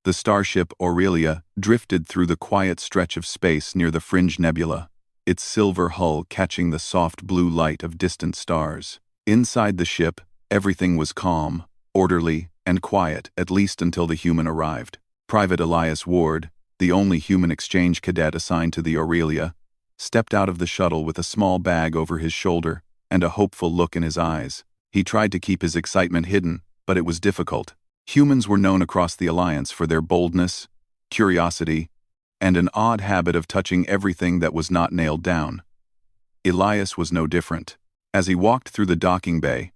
The starship Aurelia drifted through the quiet stretch of space near the Fringe Nebula, its silver hull catching the soft blue light of distant stars. Inside the ship, everything was calm, orderly, and quiet, at least until the human arrived. Private Elias Ward, the only human exchange cadet assigned to the Aurelia, stepped out of the shuttle with a small bag over his shoulder and a hopeful look in his eyes. He tried to keep his excitement hidden, but it was difficult. Humans were known across the Alliance for their boldness, curiosity, and an odd habit of touching everything that was not nailed down. Elias was no different. As he walked through the docking bay,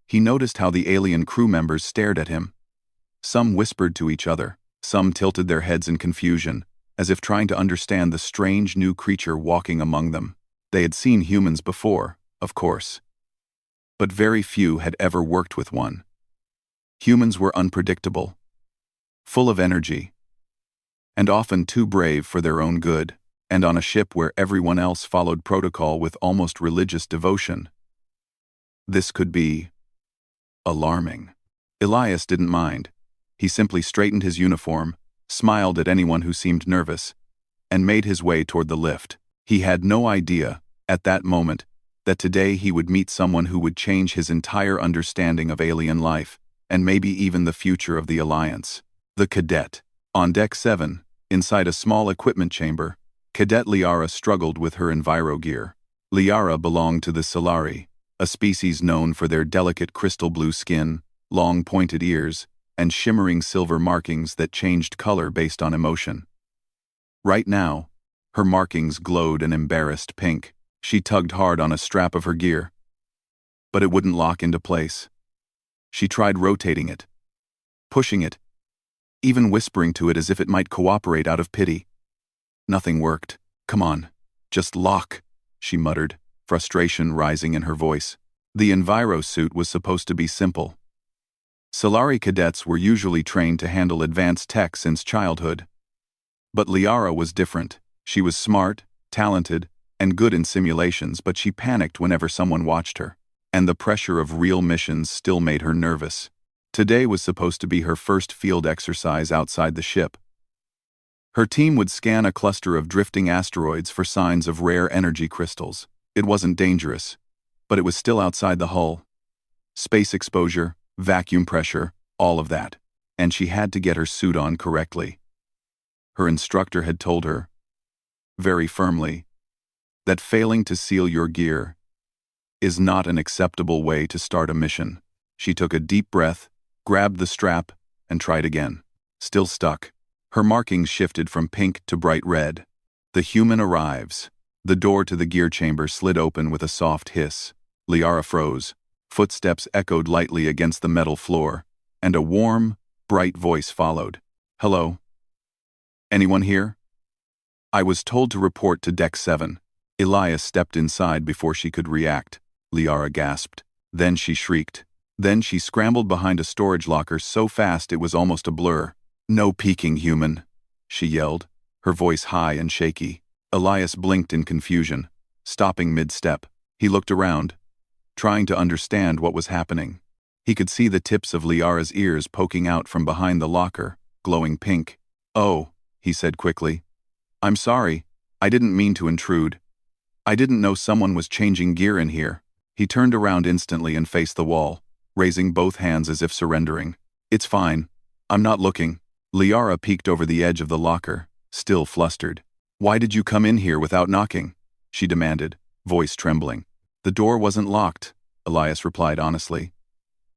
he noticed how the alien crew members stared at him. Some whispered to each other, some tilted their heads in confusion, as if trying to understand the strange new creature walking among them. They had seen humans before, of course, but very few had ever worked with one. Humans were unpredictable, full of energy, and often too brave for their own good, and on a ship where everyone else followed protocol with almost religious devotion. This could be alarming. Elias didn't mind. He simply straightened his uniform, smiled at anyone who seemed nervous, and made his way toward the lift. He had no idea, at that moment, that today he would meet someone who would change his entire understanding of alien life, and maybe even the future of the Alliance. The cadet. On Deck 7, inside a small equipment chamber, Cadet Liara struggled with her enviro gear. Liara belonged to the Solari, a species known for their delicate crystal blue skin, long pointed ears, and shimmering silver markings that changed color based on emotion. Right now, her markings glowed an embarrassed pink. She tugged hard on a strap of her gear, but it wouldn't lock into place. She tried rotating it, pushing it, even whispering to it as if it might cooperate out of pity. Nothing worked. "Come on, just lock," she muttered, frustration rising in her voice. The enviro suit was supposed to be simple. Solari cadets were usually trained to handle advanced tech since childhood. But Liara was different. She was smart, talented, and good in simulations, but she panicked whenever someone watched her, and the pressure of real missions still made her nervous. Today was supposed to be her first field exercise outside the ship. Her team would scan a cluster of drifting asteroids for signs of rare energy crystals. It wasn't dangerous, but it was still outside the hull. Space exposure, vacuum pressure, all of that, and she had to get her suit on correctly. Her instructor had told her, very firmly, that failing to seal your gear is not an acceptable way to start a mission. She took a deep breath, grabbed the strap, and tried again. Still stuck. Her markings shifted from pink to bright red. The human arrives. The door to the gear chamber slid open with a soft hiss. Liara froze. Footsteps echoed lightly against the metal floor, and a warm, bright voice followed. "Hello? Anyone here?" "I was told to report to Deck 7. Elias stepped inside before she could react. Liara gasped. Then she shrieked. Then she scrambled behind a storage locker so fast it was almost a blur. "No peeking, human," she yelled, her voice high and shaky. Elias blinked in confusion, stopping mid-step. He looked around, trying to understand what was happening. He could see the tips of Liara's ears poking out from behind the locker, glowing pink. "Oh," he said quickly. "I'm sorry. I didn't mean to intrude. I didn't know someone was changing gear in here." He turned around instantly and faced the wall, raising both hands as if surrendering. "It's fine. I'm not looking." Liara peeked over the edge of the locker, still flustered. "Why did you come in here without knocking?" she demanded, voice trembling. "The door wasn't locked," Elias replied honestly.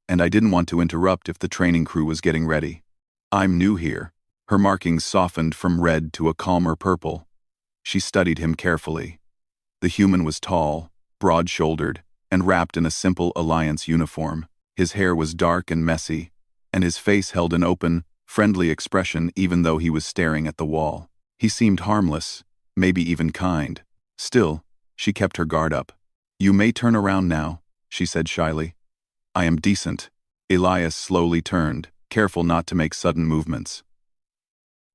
"And I didn't want to interrupt if the training crew was getting ready. I'm new here." Her markings softened from red to a calmer purple. She studied him carefully. The human was tall, broad-shouldered, and wrapped in a simple Alliance uniform. His hair was dark and messy, and his face held an open, friendly expression even though he was staring at the wall. He seemed harmless, maybe even kind. Still, she kept her guard up. "You may turn around now," she said shyly. "I am decent." Elias slowly turned, careful not to make sudden movements.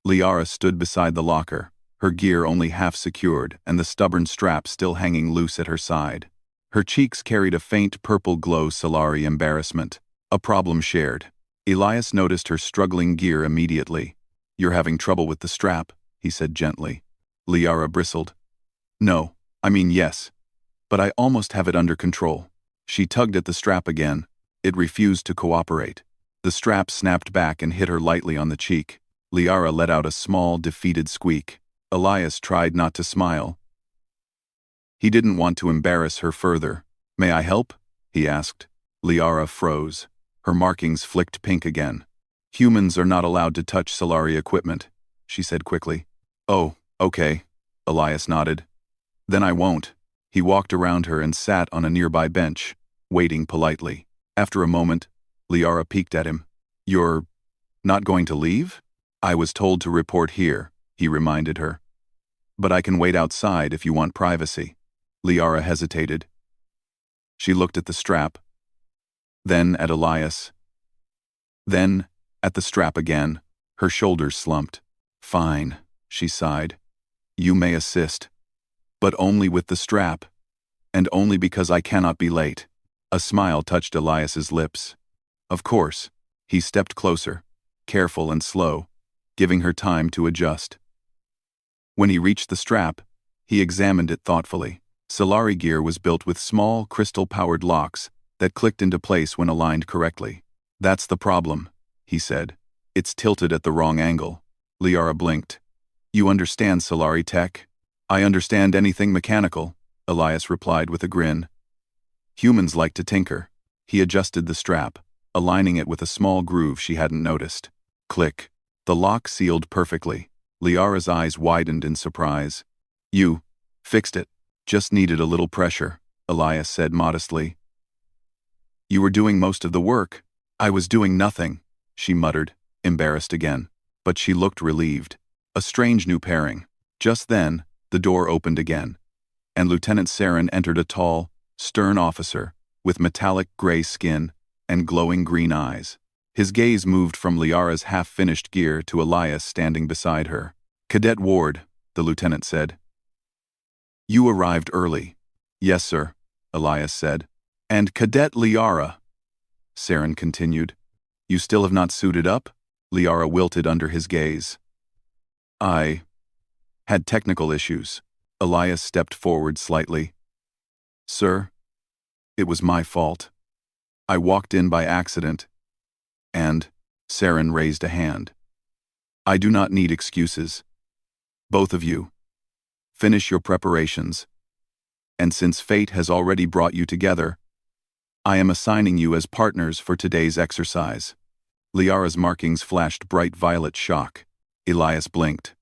Liara stood beside the locker, her gear only half secured and the stubborn strap still hanging loose at her side. Her cheeks carried a faint purple glow. Solari embarrassment. A problem shared. Elias noticed her struggling gear immediately. "You're having trouble with the strap," he said gently. Liara bristled. "No, I mean yes. But I almost have it under control." She tugged at the strap again. It refused to cooperate. The strap snapped back and hit her lightly on the cheek. Liara let out a small, defeated squeak. Elias tried not to smile. He didn't want to embarrass her further. "May I help?" he asked. Liara froze. Her markings flicked pink again. "Humans are not allowed to touch Solari equipment," she said quickly. "Oh, okay," Elias nodded. "Then I won't." He walked around her and sat on a nearby bench, waiting politely. After a moment, Liara peeked at him. "You're not going to leave?" "I was told to report here," he reminded her. "But I can wait outside if you want privacy." Liara hesitated. She looked at the strap, then at Elias, then at the strap again. Her shoulders slumped. "Fine," she sighed. "You may assist. But only with the strap. And only because I cannot be late." A smile touched Elias's lips. "Of course." He stepped closer, careful and slow, giving her time to adjust. When he reached the strap, he examined it thoughtfully. Solari gear was built with small, crystal-powered locks that clicked into place when aligned correctly. "That's the problem," he said. "It's tilted at the wrong angle." Liara blinked. "You understand Solari tech?" "I understand anything mechanical," Elias replied with a grin. "Humans like to tinker." He adjusted the strap, aligning it with a small groove she hadn't noticed. Click. The lock sealed perfectly. Liara's eyes widened in surprise. "You fixed it. Just needed a little pressure," Elias said modestly. "You were doing most of the work." "I was doing nothing," she muttered, embarrassed again. But she looked relieved. A strange new pairing. Just then, the door opened again, and Lieutenant Saren entered, a tall, stern officer with metallic gray skin and glowing green eyes. His gaze moved from Liara's half-finished gear to Elias standing beside her. "Cadet Ward," the lieutenant said. "You arrived early." "Yes, sir," Elias said. "And Cadet Liara," Saren continued. "You still have not suited up?" Liara wilted under his gaze. "I had technical issues." Elias stepped forward slightly. "Sir, it was my fault. I walked in by accident, and," Saren raised a hand. "I do not need excuses. Both of you, finish your preparations. And since fate has already brought you together, I am assigning you as partners for today's exercise." Liara's markings flashed bright violet shock. Elias blinked.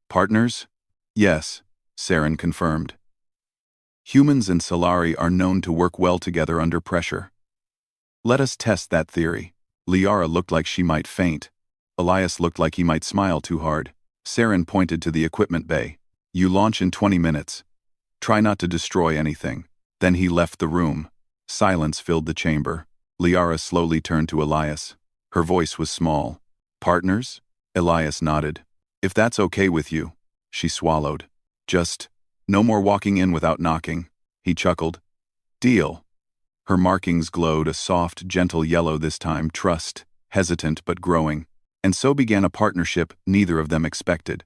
"Partners?" "Yes," Saren confirmed. "Humans and Solari are known to work well together under pressure. Let us test that theory." Liara looked like she might faint. Elias looked like he might smile too hard. Saren pointed to the equipment bay. "You launch in 20 minutes. Try not to destroy anything." Then he left the room. Silence filled the chamber. Liara slowly turned to Elias. Her voice was small. "Partners?" Elias nodded. "If that's okay with you." She swallowed. "Just no more walking in without knocking." He chuckled. "Deal." Her markings glowed a soft, gentle yellow this time, trust, hesitant but growing. And so began a partnership neither of them expected.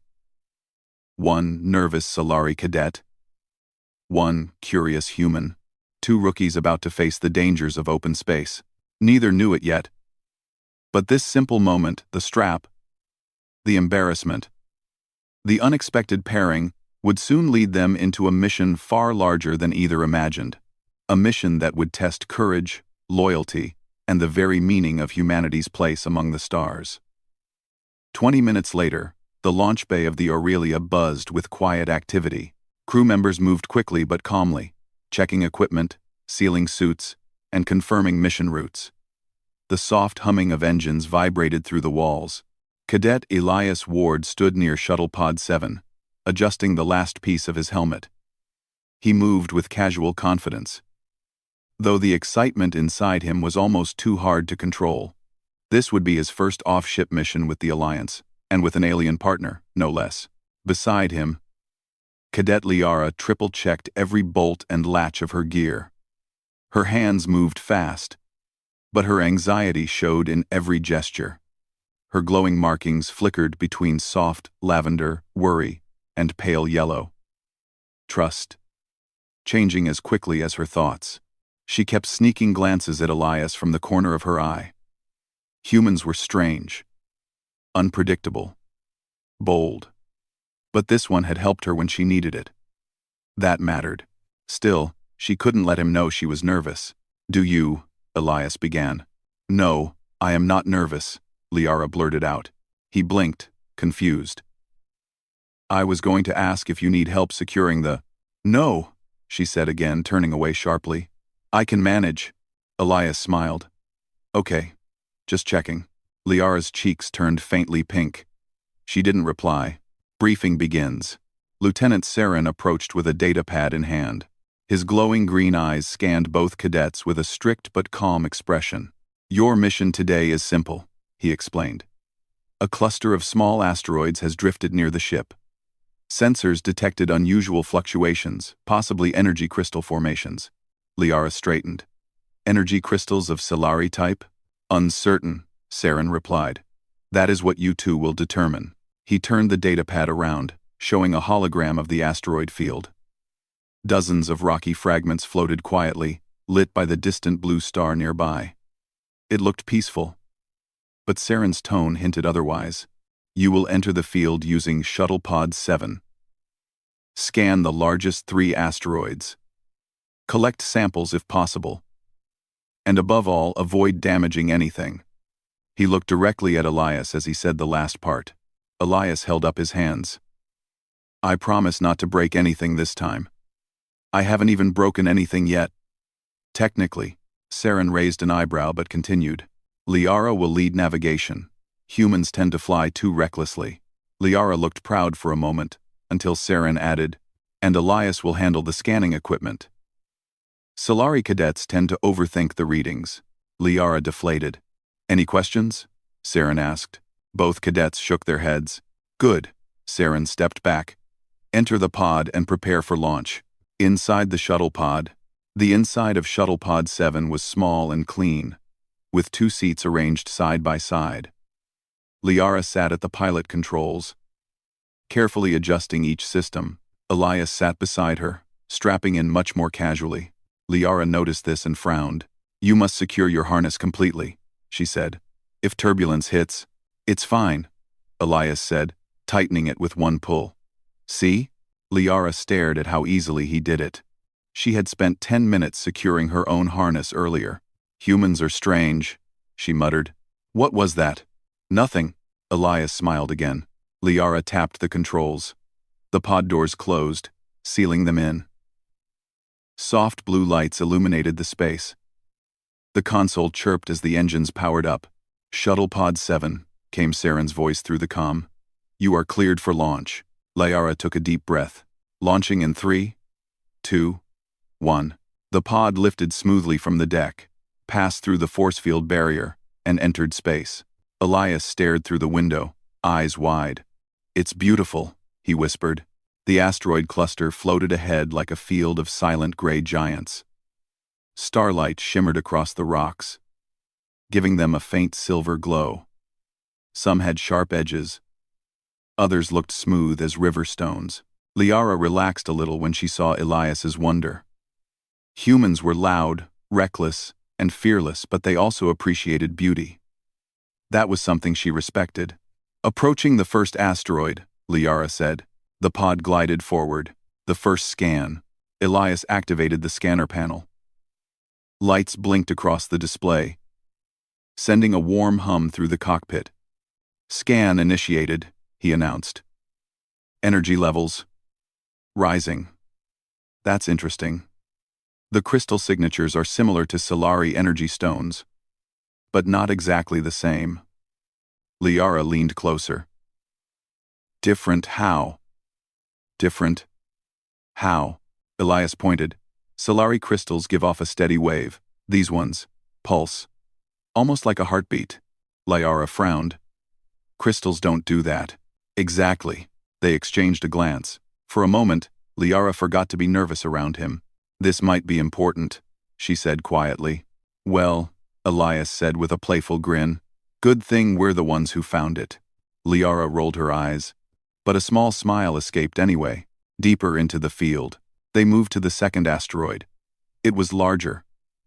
One nervous Solari cadet. One curious human. Two rookies about to face the dangers of open space. Neither knew it yet. But this simple moment, the strap, the embarrassment, the unexpected pairing, would soon lead them into a mission far larger than either imagined. A mission that would test courage, loyalty, and the very meaning of humanity's place among the stars. 20 minutes later, the launch bay of the Aurelia buzzed with quiet activity. Crew members moved quickly but calmly, checking equipment, sealing suits, and confirming mission routes. The soft humming of engines vibrated through the walls. Cadet Elias Ward stood near Shuttle Pod 7, adjusting the last piece of his helmet. He moved with casual confidence, though the excitement inside him was almost too hard to control. This would be his first off-ship mission with the Alliance, and with an alien partner, no less. Beside him, Cadet Liara triple-checked every bolt and latch of her gear. Her hands moved fast, but her anxiety showed in every gesture. Her glowing markings flickered between soft lavender, worry, and pale yellow. Trust. Changing as quickly as her thoughts. She kept sneaking glances at Elias from the corner of her eye. Humans were strange. Unpredictable. Bold. But this one had helped her when she needed it. That mattered. Still, she couldn't let him know she was nervous. "Do you?" Elias began. "No, I am not nervous," Liara blurted out. He blinked, confused. "I was going to ask if you need help securing the—" "No," she said again, turning away sharply. "I can manage." Elias smiled. "Okay. Just checking." Liara's cheeks turned faintly pink. She didn't reply. Briefing begins. Lieutenant Saren approached with a datapad in hand. His glowing green eyes scanned both cadets with a strict but calm expression. "Your mission today is simple," he explained. "A cluster of small asteroids has drifted near the ship. Sensors detected unusual fluctuations, possibly energy crystal formations." Liara straightened. "Energy crystals of Solari type?" "Uncertain," Saren replied. "That is what you two will determine." He turned the datapad around, showing a hologram of the asteroid field. Dozens of rocky fragments floated quietly, lit by the distant blue star nearby. It looked peaceful. But Saren's tone hinted otherwise. "You will enter the field using Shuttle Pod 7. Scan the largest 3 asteroids. Collect samples if possible. And above all, avoid damaging anything." He looked directly at Elias as he said the last part. Elias held up his hands. "I promise not to break anything this time. I haven't even broken anything yet." "Technically," Saren raised an eyebrow but continued. "Liara will lead navigation. Humans tend to fly too recklessly." Liara looked proud for a moment, until Saren added, "And Elias will handle the scanning equipment." Solari cadets tend to overthink the readings. Liara deflated. "Any questions?" Saren asked. Both cadets shook their heads. "Good." Saren stepped back. "Enter the pod and prepare for launch." Inside the shuttle pod, the inside of Shuttle Pod 7 was small and clean, with 2 seats arranged side by side. Liara sat at the pilot controls, carefully adjusting each system. Elias sat beside her, strapping in much more casually. Liara noticed this and frowned. "You must secure your harness completely," she said. "If turbulence hits—" "It's fine," Elias said, tightening it with one pull. "See?" Liara stared at how easily he did it. She had spent 10 minutes securing her own harness earlier. "Humans are strange," she muttered. "What was that?" "Nothing." Elias smiled again. Liara tapped the controls. The pod doors closed, sealing them in. Soft blue lights illuminated the space. The console chirped as the engines powered up. "Shuttle Pod 7, came Saren's voice through the comm. "You are cleared for launch." Liara took a deep breath. "Launching in 3, 2, 1. The pod lifted smoothly from the deck, passed through the force field barrier, and entered space. Elias stared through the window, eyes wide. "It's beautiful," he whispered. The asteroid cluster floated ahead like a field of silent gray giants. Starlight shimmered across the rocks, giving them a faint silver glow. Some had sharp edges. Others looked smooth as river stones. Liara relaxed a little when she saw Elias's wonder. Humans were loud, reckless, and fearless, but they also appreciated beauty. That was something she respected. "Approaching the first asteroid," Liara said. The pod glided forward. The first scan. Elias activated the scanner panel. Lights blinked across the display, sending a warm hum through the cockpit. "Scan initiated," he announced. "Energy levels rising." "That's interesting. The crystal signatures are similar to Solari energy stones, but not exactly the same." Liara leaned closer. "Different how?" "Different how?" Elias pointed. "Solari crystals give off a steady wave. These ones pulse, almost like a heartbeat." Liara frowned. "Crystals don't do that." "Exactly." They exchanged a glance. For a moment, Liara forgot to be nervous around him. "This might be important," she said quietly. "Well," Elias said with a playful grin, Good thing we're the ones who found it. Liara rolled her eyes, but a small smile escaped anyway. Deeper into the field, they moved to the second asteroid. It was larger,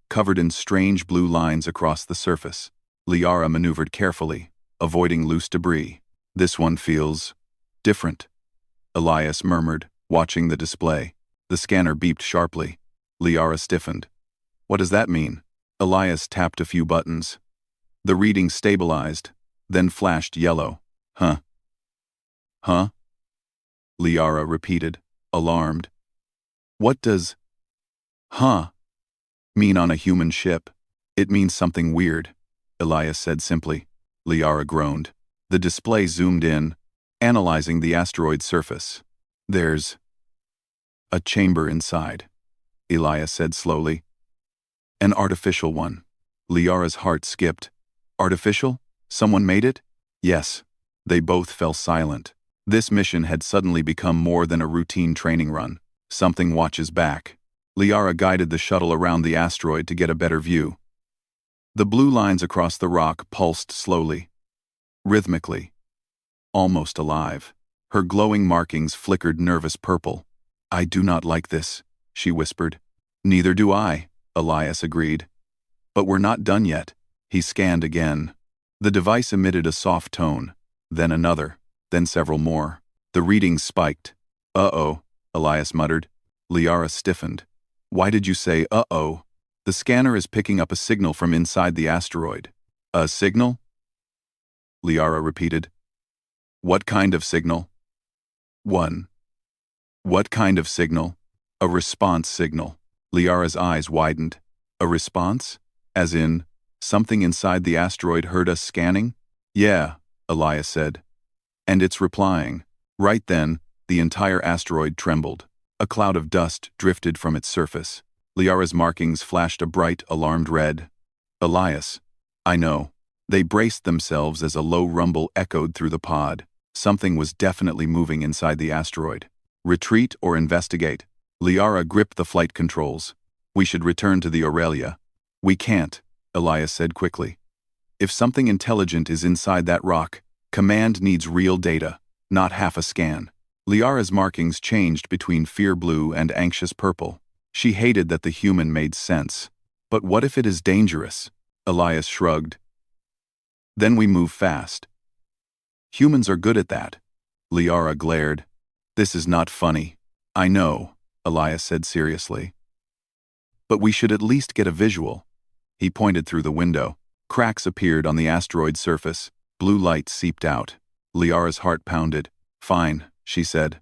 covered in strange blue lines across the surface. Liara maneuvered carefully, avoiding loose debris. This one feels different, Elias murmured, watching the display. The scanner beeped sharply. Liara stiffened. What does that mean? Elias tapped a few buttons. The reading stabilized, then flashed yellow. Huh? Huh? Liara repeated, alarmed. What does huh mean on a human ship? It means something weird, Elias said simply. Liara groaned. The display zoomed in, analyzing the asteroid's surface. There's a chamber inside, Elias said slowly. An artificial one. Liara's heart skipped. Artificial? Someone made it? Yes. They both fell silent. This mission had suddenly become more than a routine training run. Something watches back. Liara guided the shuttle around the asteroid to get a better view. The blue lines across the rock pulsed slowly, rhythmically, almost alive. Her glowing markings flickered nervous purple. I do not like this, she whispered. Neither do I, Elias agreed. But we're not done yet. He scanned again. The device emitted a soft tone, then another, then several more. The readings spiked. Uh-oh, Elias muttered. Liara stiffened. Why did you say uh-oh? The scanner is picking up a signal from inside the asteroid. A signal? Liara repeated. What kind of signal? One. What kind of signal? A response signal. Liara's eyes widened. A response? As in, something inside the asteroid heard us scanning? Yeah, Elias said. And it's replying. Right then, the entire asteroid trembled. A cloud of dust drifted from its surface. Liara's markings flashed a bright, alarmed red. Elias. I know. They braced themselves as a low rumble echoed through the pod. Something was definitely moving inside the asteroid. Retreat or investigate? Liara gripped the flight controls. We should return to the Aurelia. We can't, Elias said quickly. If something intelligent is inside that rock, Command needs real data, not half a scan. Liara's markings changed between fear blue and anxious purple. She hated that the human made sense. But what if it is dangerous? Elias shrugged. Then we move fast. Humans are good at that. Liara glared. This is not funny. I know, Elias said seriously. But we should at least get a visual. He pointed through the window. Cracks appeared on the asteroid's surface. Blue light seeped out. Liara's heart pounded. Fine, she said.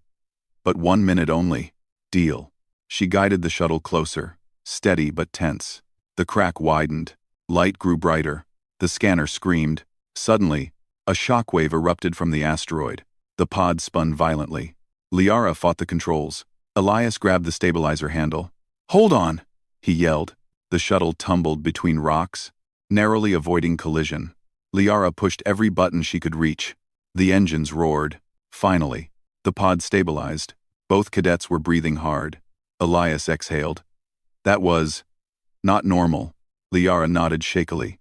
But 1 minute only. Deal. She guided the shuttle closer, steady but tense. The crack widened. Light grew brighter. The scanner screamed. Suddenly, a shockwave erupted from the asteroid. The pod spun violently. Liara fought the controls. Elias grabbed the stabilizer handle. Hold on, he yelled. The shuttle tumbled between rocks, narrowly avoiding collision. Liara pushed every button she could reach. The engines roared. Finally, the pod stabilized. Both cadets were breathing hard. Elias exhaled. That was not normal. Liara nodded shakily.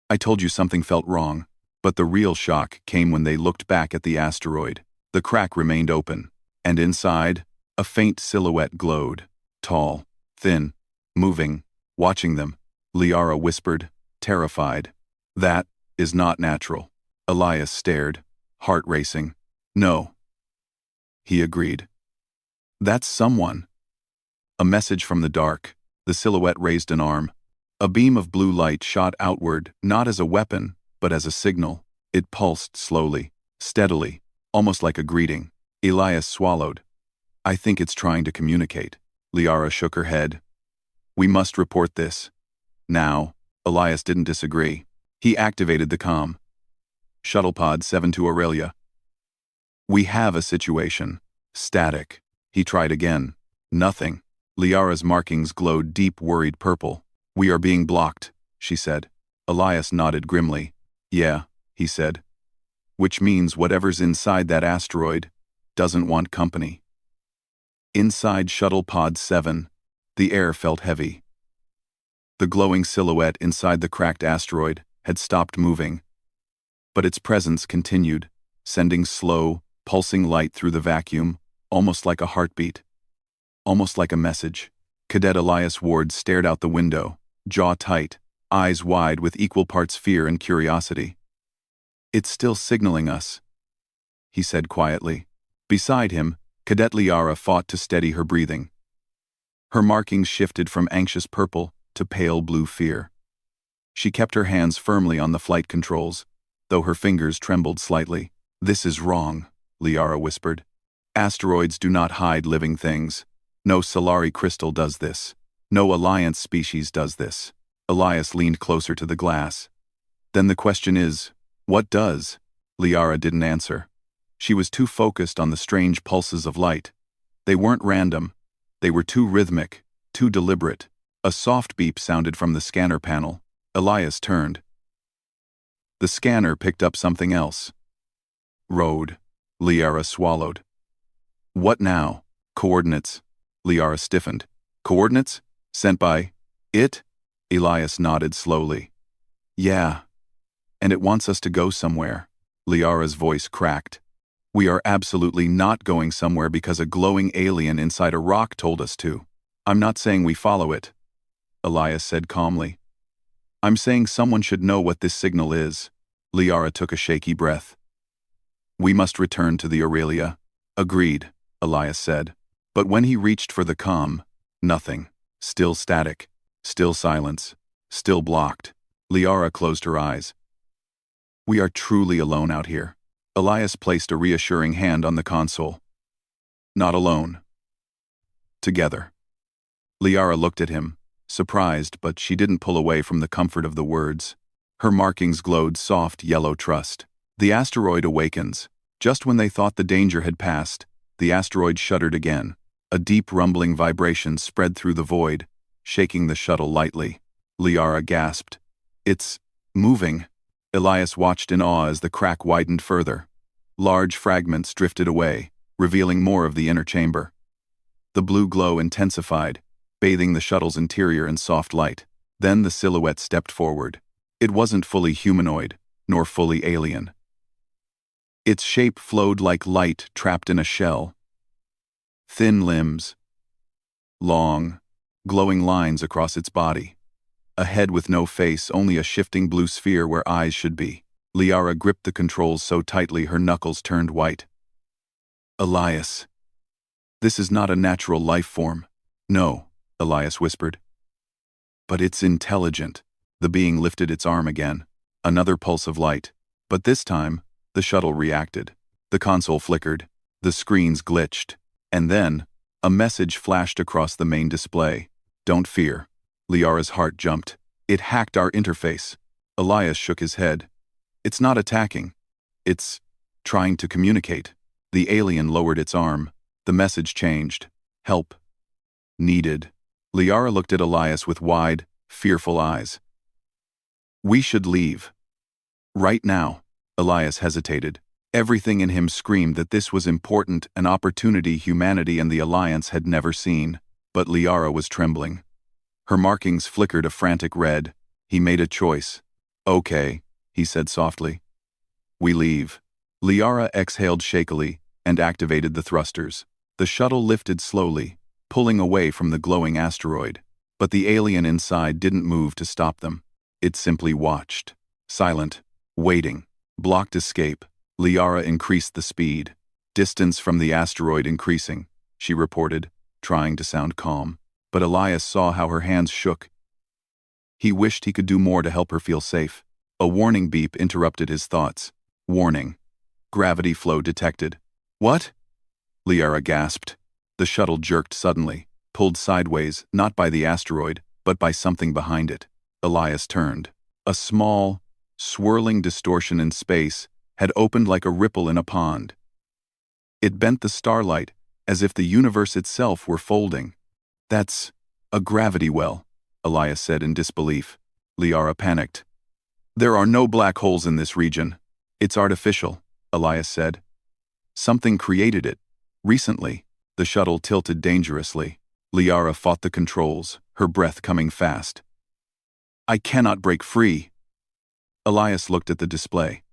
I told you something felt wrong. But the real shock came when they looked back at the asteroid. The crack remained open, and inside, a faint silhouette glowed. Tall, thin, moving, watching them. Liara whispered, terrified. That is not natural. Elias stared, heart racing. No. He agreed. That's someone. A message from the dark. The silhouette raised an arm. A beam of blue light shot outward, not as a weapon, but as a signal. It pulsed slowly, steadily, almost like a greeting. Elias swallowed. I think it's trying to communicate. Liara shook her head. We must report this. Now. Elias didn't disagree. He activated the comm. Shuttlepod 7 to Aurelia. We have a situation. Static. He tried again. Nothing. Liara's markings glowed deep, worried purple. We are being blocked, she said. Elias nodded grimly. Yeah, he said. Which means whatever's inside that asteroid doesn't want company. Inside Shuttle Pod 7, the air felt heavy. The glowing silhouette inside the cracked asteroid had stopped moving. But its presence continued, sending slow, pulsing light through the vacuum, almost like a heartbeat. Almost like a message. Cadet Elias Ward stared out the window, jaw tight, eyes wide with equal parts fear and curiosity. "It's still signaling us," he said quietly. Beside him, Cadet Liara fought to steady her breathing. Her markings shifted from anxious purple to pale blue fear. She kept her hands firmly on the flight controls, though her fingers trembled slightly. "This is wrong," Liara whispered. "Asteroids do not hide living things. No Solari crystal does this. No Alliance species does this." Elias leaned closer to the glass. "Then the question is, what does?" Liara didn't answer. She was too focused on the strange pulses of light. They weren't random. They were too rhythmic, too deliberate. A soft beep sounded from the scanner panel. Elias turned. The scanner picked up something else. "Road," Liara swallowed. "What now?" "Coordinates." Liara stiffened. "Coordinates? Sent by it?" Elias nodded slowly. "Yeah. And it wants us to go somewhere." Liara's voice cracked. "We are absolutely not going somewhere because a glowing alien inside a rock told us to. I'm not saying we follow it," Elias said calmly. "I'm saying someone should know what this signal is." Liara took a shaky breath. "We must return to the Aurelia." "Agreed," Elias said. But when he reached for the comm, nothing. Still static. Still silence. Still blocked. Liara closed her eyes. "We are truly alone out here." Elias placed a reassuring hand on the console. "Not alone. Together." Liara looked at him, surprised, but she didn't pull away from the comfort of the words. Her markings glowed soft yellow trust. "The asteroid awakens." Just when they thought the danger had passed, the asteroid shuddered again. A deep rumbling vibration spread through the void, shaking the shuttle lightly. Liara gasped. "It's moving." Elias watched in awe as the crack widened further. Large fragments drifted away, revealing more of the inner chamber. The blue glow intensified, bathing the shuttle's interior in soft light. Then the silhouette stepped forward. It wasn't fully humanoid, nor fully alien. Its shape flowed like light trapped in a shell. Thin limbs. Long, glowing lines across its body. A head with no face, only a shifting blue sphere where eyes should be. Liara gripped the controls so tightly her knuckles turned white. "Elias. This is not a natural life form." "No," Elias whispered. "But it's intelligent." The being lifted its arm again. Another pulse of light. But this time, the shuttle reacted. The console flickered. The screens glitched. And then, a message flashed across the main display. "Don't fear." Liara's heart jumped. "It hacked our interface." Elias shook his head. "It's not attacking. It's trying to communicate." The alien lowered its arm. The message changed. "Help. Needed." Liara looked at Elias with wide, fearful eyes. "We should leave. Right now." Elias hesitated. Everything in him screamed that this was important, an opportunity humanity and the Alliance had never seen. But Liara was trembling. Her markings flickered a frantic red. He made a choice. "Okay," he said softly. "We leave." Liara exhaled shakily and activated the thrusters. The shuttle lifted slowly, pulling away from the glowing asteroid. But the alien inside didn't move to stop them. It simply watched. Silent. Waiting. Blocked escape. Liara increased the speed. "Distance from the asteroid increasing," she reported, trying to sound calm. But Elias saw how her hands shook. He wished he could do more to help her feel safe. A warning beep interrupted his thoughts. Warning. Gravity flow detected. "What?" Liara gasped. The shuttle jerked suddenly, pulled sideways, not by the asteroid, but by something behind it. Elias turned. A small, swirling distortion in space had opened like a ripple in a pond. It bent the starlight, as if the universe itself were folding. "That's a gravity well," Elias said in disbelief. Liara panicked. "There are no black holes in this region. It's artificial," Elias said. "Something created it. Recently." The shuttle tilted dangerously. Liara fought the controls, her breath coming fast. "I cannot break free." Elias looked at the display.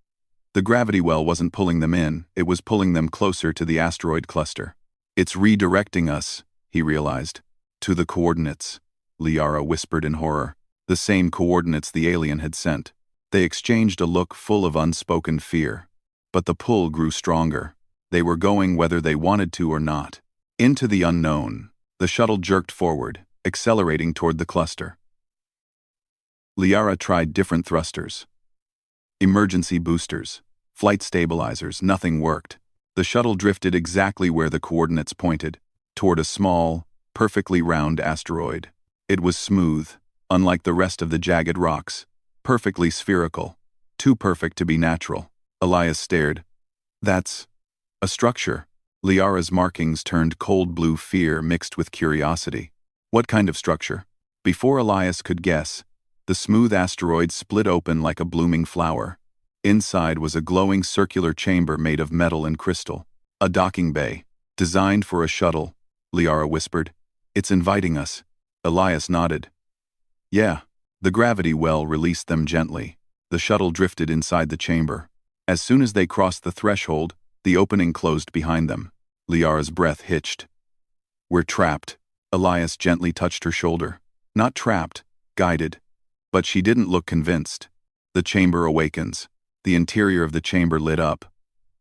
The gravity well wasn't pulling them in, it was pulling them closer to the asteroid cluster. "It's redirecting us," he realized. "To the coordinates," Liara whispered in horror. The same coordinates the alien had sent. They exchanged a look full of unspoken fear. But the pull grew stronger. They were going whether they wanted to or not. Into the unknown. The shuttle jerked forward, accelerating toward the cluster. Liara tried different thrusters. Emergency boosters. Flight stabilizers, nothing worked. The shuttle drifted exactly where the coordinates pointed, toward a small, perfectly round asteroid. It was smooth, unlike the rest of the jagged rocks, perfectly spherical, too perfect to be natural. Elias stared. "That's a structure." Liara's markings turned cold blue fear mixed with curiosity. "What kind of structure?" Before Elias could guess, the smooth asteroid split open like a blooming flower. Inside was a glowing circular chamber made of metal and crystal. "A docking bay. Designed for a shuttle," Liara whispered. "It's inviting us." Elias nodded. "Yeah." The gravity well released them gently. The shuttle drifted inside the chamber. As soon as they crossed the threshold, the opening closed behind them. Liara's breath hitched. "We're trapped." Elias gently touched her shoulder. Not trapped, guided. But she didn't look convinced. "The chamber awakens." The interior of the chamber lit up.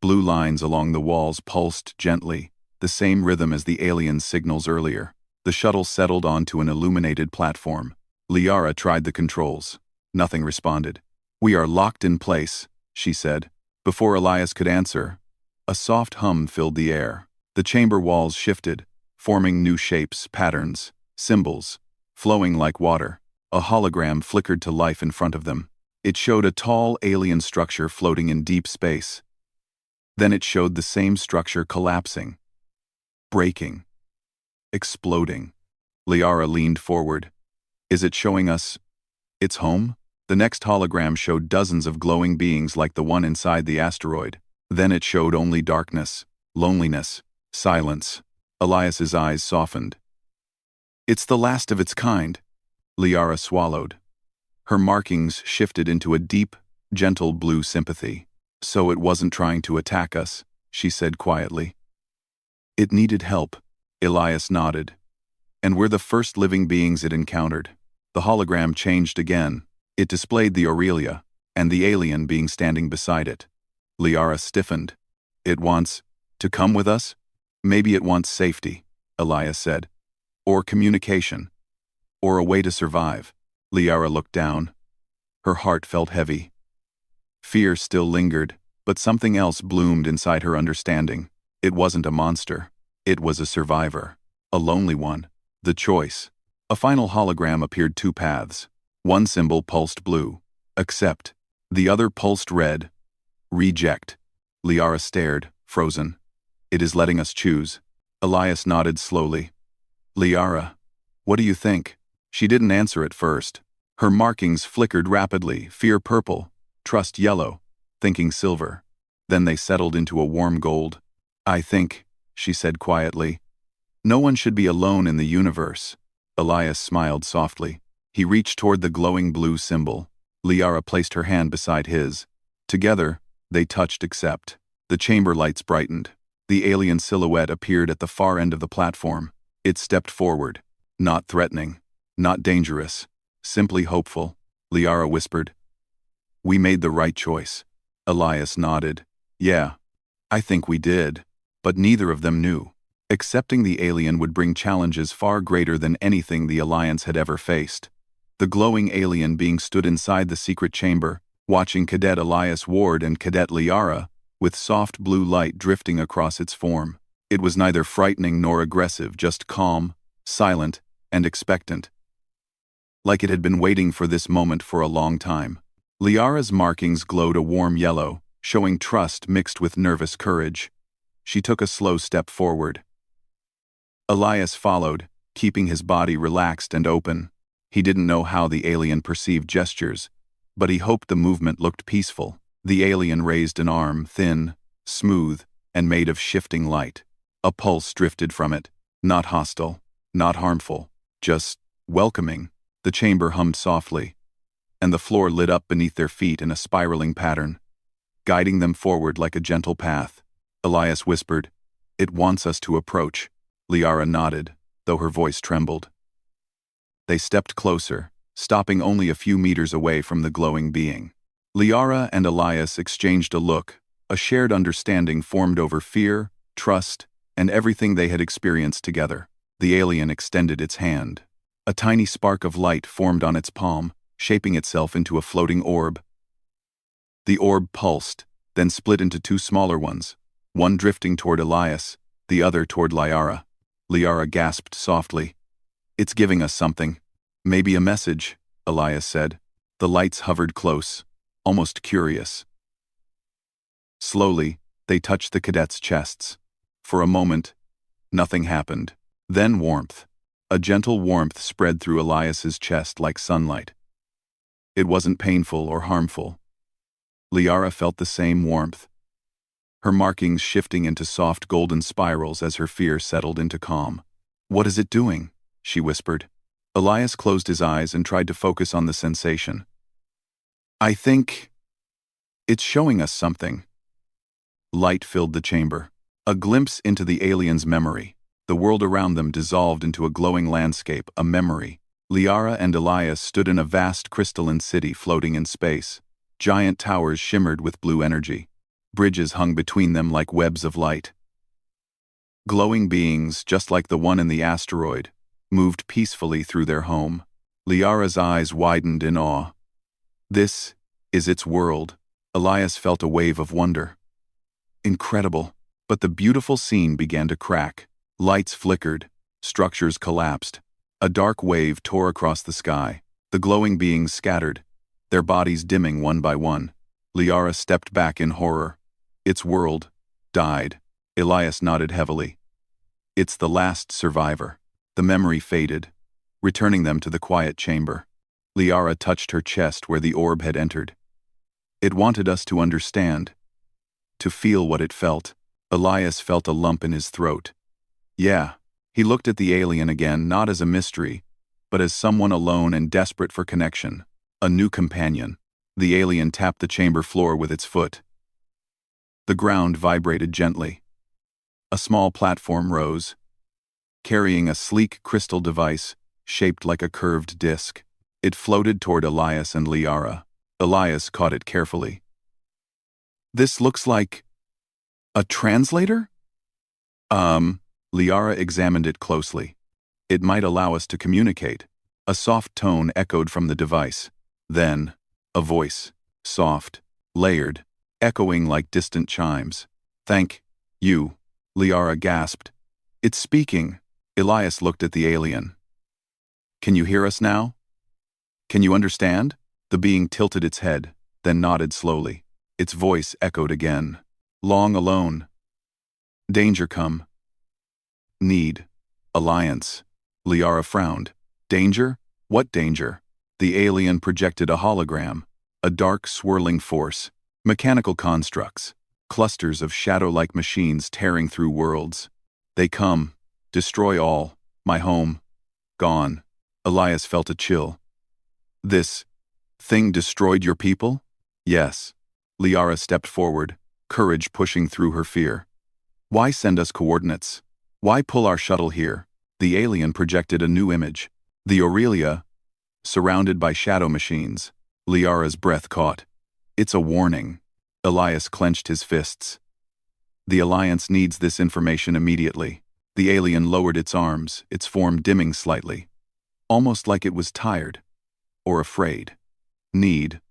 Blue lines along the walls pulsed gently, the same rhythm as the alien's signals earlier. The shuttle settled onto an illuminated platform. Liara tried the controls. Nothing responded. "We are locked in place," she said. Before Elias could answer, a soft hum filled the air. The chamber walls shifted, forming new shapes, patterns, symbols, flowing like water. A hologram flickered to life in front of them. It showed a tall alien structure floating in deep space. Then it showed the same structure collapsing, breaking, exploding. Liara leaned forward. "Is it showing us its home?" The next hologram showed dozens of glowing beings like the one inside the asteroid. Then it showed only darkness, loneliness, silence. Elias's eyes softened. "It's the last of its kind." Liara swallowed. Her markings shifted into a deep, gentle blue sympathy. "So it wasn't trying to attack us," she said quietly. "It needed help." Elias nodded. "And we're the first living beings it encountered." The hologram changed again. It displayed the Aurelia, and the alien being standing beside it. Liara stiffened. "It wants to come with us?" "Maybe it wants safety," Elias said. "Or communication. Or a way to survive." Liara looked down. Her heart felt heavy. Fear still lingered, but something else bloomed inside her understanding. It wasn't a monster. It was a survivor. A lonely one. The choice. A final hologram appeared: two paths. One symbol pulsed blue. Accept. The other pulsed red. Reject. Liara stared, frozen. "It is letting us choose." Elias nodded slowly. "Liara, what do you think?" She didn't answer at first. Her markings flickered rapidly: fear purple, trust yellow, thinking silver. Then they settled into a warm gold. "I think," she said quietly, "no one should be alone in the universe." Elias smiled softly. He reached toward the glowing blue symbol. Liara placed her hand beside his. Together, they touched accept. The chamber lights brightened. The alien silhouette appeared at the far end of the platform. It stepped forward. Not threatening. Not dangerous. Simply hopeful. Liara whispered. "We made the right choice." Elias nodded. "Yeah, I think we did." But neither of them knew. Accepting the alien would bring challenges far greater than anything the Alliance had ever faced. The glowing alien being stood inside the secret chamber, watching Cadet Elias Ward and Cadet Liara, with soft blue light drifting across its form. It was neither frightening nor aggressive, just calm, silent, and expectant. Like it had been waiting for this moment for a long time. Liara's markings glowed a warm yellow, showing trust mixed with nervous courage. She took a slow step forward. Elias followed, keeping his body relaxed and open. He didn't know how the alien perceived gestures, but he hoped the movement looked peaceful. The alien raised an arm, thin, smooth, and made of shifting light. A pulse drifted from it, not hostile, not harmful, just welcoming. The chamber hummed softly, and the floor lit up beneath their feet in a spiraling pattern. guiding them forward like a gentle path. Elias whispered, "It wants us to approach." Liara nodded, though her voice trembled. They stepped closer, stopping only a few meters away from the glowing being. Liara and Elias exchanged a look, a shared understanding formed over fear, trust, and everything they had experienced together. The alien extended its hand. A tiny spark of light formed on its palm, shaping itself into a floating orb. The orb pulsed, then split into two smaller ones, one drifting toward Elias, the other toward Liara. Liara gasped softly. "It's giving us something. Maybe a message," Elias said. The lights hovered close, almost curious. Slowly, they touched the cadets' chests. For a moment, nothing happened. Then warmth. A gentle warmth spread through Elias's chest like sunlight. It wasn't painful or harmful. Liara felt the same warmth, her markings shifting into soft golden spirals as her fear settled into calm. "What is it doing?" she whispered. Elias closed his eyes and tried to focus on the sensation. "I think it's showing us something." Light filled the chamber. A glimpse into the alien's memory. The world around them dissolved into a glowing landscape, a memory. Liara and Elias stood in a vast crystalline city floating in space. Giant towers shimmered with blue energy. Bridges hung between them like webs of light. Glowing beings, just like the one in the asteroid, moved peacefully through their home. Liara's eyes widened in awe. This is its world. Elias felt a wave of wonder. Incredible. But the beautiful scene began to crack. Lights flickered. Structures collapsed. A dark wave tore across the sky. The glowing beings scattered, their bodies dimming one by one. Liara stepped back in horror. Its world died. Elias nodded heavily. It's the last survivor. The memory faded, returning them to the quiet chamber. Liara touched her chest where the orb had entered. It wanted us to understand, to feel what it felt. Elias felt a lump in his throat. Yeah, he looked at the alien again, not as a mystery, but as someone alone and desperate for connection. A new companion. The alien tapped the chamber floor with its foot. The ground vibrated gently. A small platform rose, carrying a sleek crystal device shaped like a curved disc. It floated toward Elias and Liara. Elias caught it carefully. "This looks like a translator?" Liara examined it closely. "It might allow us to communicate." A soft tone echoed from the device. Then, a voice, soft, layered, echoing like distant chimes. "Thank you," Liara gasped. "It's speaking." Elias looked at the alien. "Can you hear us now? Can you understand?" The being tilted its head, then nodded slowly. Its voice echoed again. "Long alone. Danger come. Need. Alliance." Liara frowned. "Danger? What danger?" The alien projected a hologram, a dark swirling force, mechanical constructs, clusters of shadow-like machines tearing through worlds. "They come. Destroy all. My home. Gone." Elias felt a chill. "This thing destroyed your people?" "Yes." Liara stepped forward, courage pushing through her fear. "Why send us coordinates? Why pull our shuttle here?" The alien projected a new image. The Aurelia, surrounded by shadow machines. Liara's breath caught. "It's a warning." Elias clenched his fists. "The Alliance needs this information immediately." The alien lowered its arms, its form dimming slightly, almost like it was tired or afraid. "Need.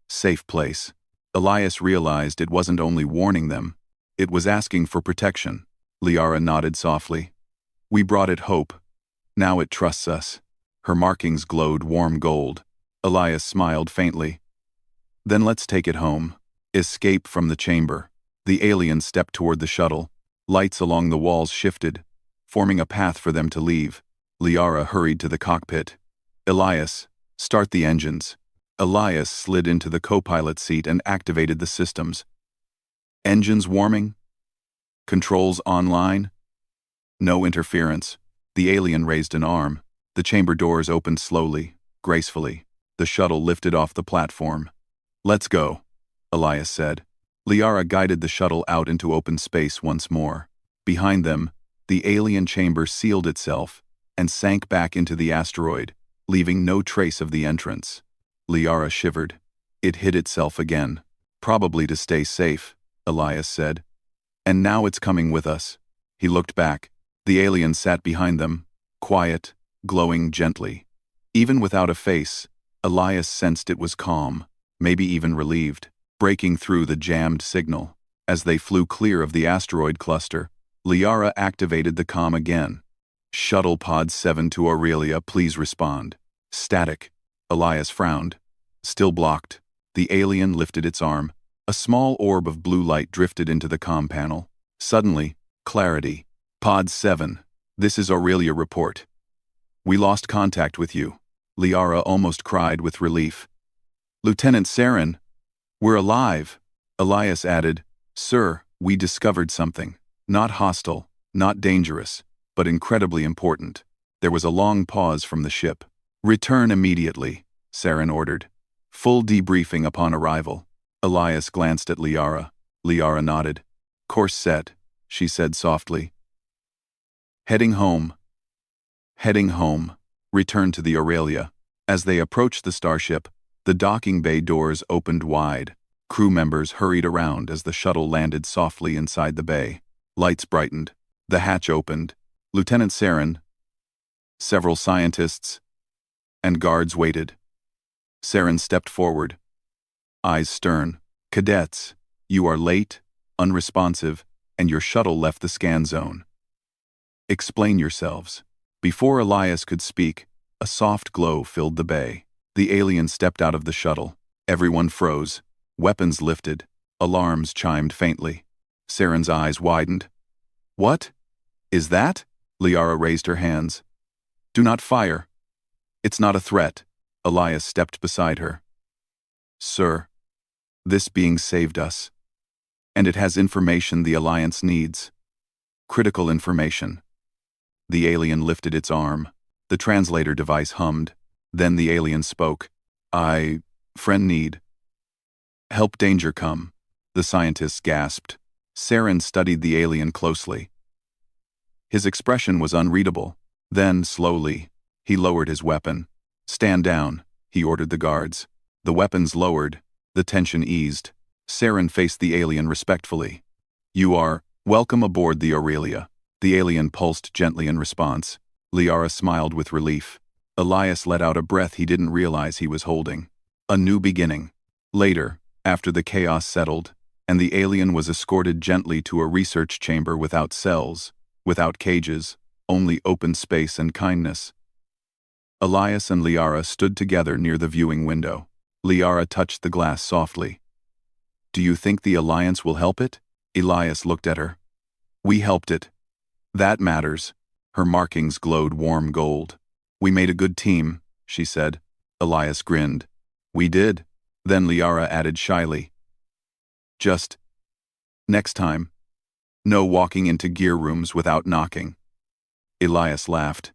Safe place." Elias realized it wasn't only warning them, it was asking for protection. Liara nodded softly. "We brought it hope. Now it trusts us." Her markings glowed warm gold. Elias smiled faintly. "Then let's take it home." Escape from the chamber. The alien stepped toward the shuttle. Lights along the walls shifted, forming a path for them to leave. Liara hurried to the cockpit. "Elias, start the engines." Elias slid into the co-pilot seat and activated the systems. "Engines warming? Controls online? No interference." The alien raised an arm. The chamber doors opened slowly, gracefully. The shuttle lifted off the platform. "Let's go," Elias said. Liara guided the shuttle out into open space once more. Behind them, the alien chamber sealed itself and sank back into the asteroid, leaving no trace of the entrance. Liara shivered. It hid itself again. Probably to stay safe, Elias said. And now it's coming with us. He looked back. The alien sat behind them, quiet, glowing gently. Even without a face, Elias sensed it was calm, maybe even relieved, breaking through the jammed signal. As they flew clear of the asteroid cluster, Liara activated the comm again. Shuttle Pod 7 to Aurelia, please respond. Static. Elias frowned. Still blocked. The alien lifted its arm. A small orb of blue light drifted into the comm panel. Suddenly, clarity. Pod 7. This is Aurelia report. We lost contact with you. Liara almost cried with relief. Lieutenant Saren, we're alive. Elias added, Sir, we discovered something. Not hostile, not dangerous, but incredibly important. There was a long pause from the ship. Return immediately, Saren ordered. Full debriefing upon arrival. Elias glanced at Liara. Liara nodded. Course set, she said softly. Heading home. Heading home. Returned to the Aurelia. As they approached the starship, the docking bay doors opened wide. Crew members hurried around as the shuttle landed softly inside the bay. Lights brightened. The hatch opened. Lieutenant Saren, several scientists, and guards waited. Saren stepped forward. Eyes stern. Cadets, you are late, unresponsive, and your shuttle left the scan zone. Explain yourselves. Before Elias could speak, a soft glow filled the bay. The alien stepped out of the shuttle. Everyone froze. Weapons lifted. Alarms chimed faintly. Saren's eyes widened. What? Is that? Liara raised her hands. Do not fire. It's not a threat. Elias stepped beside her. Sir, this being saved us. And it has information the Alliance needs. Critical information. The alien lifted its arm. The translator device hummed. Then the alien spoke. Friend need. Help danger come. The scientists gasped. Saren studied the alien closely. His expression was unreadable. Then, slowly, he lowered his weapon. Stand down, he ordered the guards. The weapons lowered. The tension eased. Saren faced the alien respectfully. You are welcome aboard the Aurelia. The alien pulsed gently in response. Liara smiled with relief. Elias let out a breath he didn't realize he was holding. A new beginning. Later, after the chaos settled, and the alien was escorted gently to a research chamber without cells, without cages, only open space and kindness. Elias and Liara stood together near the viewing window. Liara touched the glass softly. Do you think the Alliance will help it? Elias looked at her. We helped it. That matters. Her markings glowed warm gold. We made a good team, she said. Elias grinned. We did. Then Liara added shyly. Just next time. No walking into gear rooms without knocking. Elias laughed.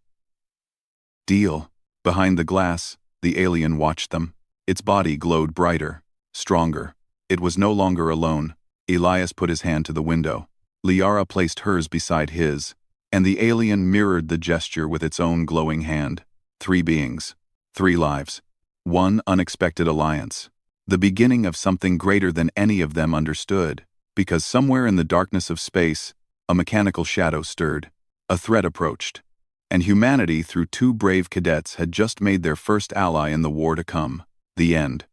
Deal. Behind the glass, the alien watched them. Its body glowed brighter, stronger. It was no longer alone. Elias put his hand to the window. Liara placed hers beside his, and the alien mirrored the gesture with its own glowing hand. 3 beings. 3 lives. 1 unexpected alliance. The beginning of something greater than any of them understood, because somewhere in the darkness of space, a mechanical shadow stirred. A threat approached. And humanity, through 2 brave cadets, had just made their first ally in the war to come. The end.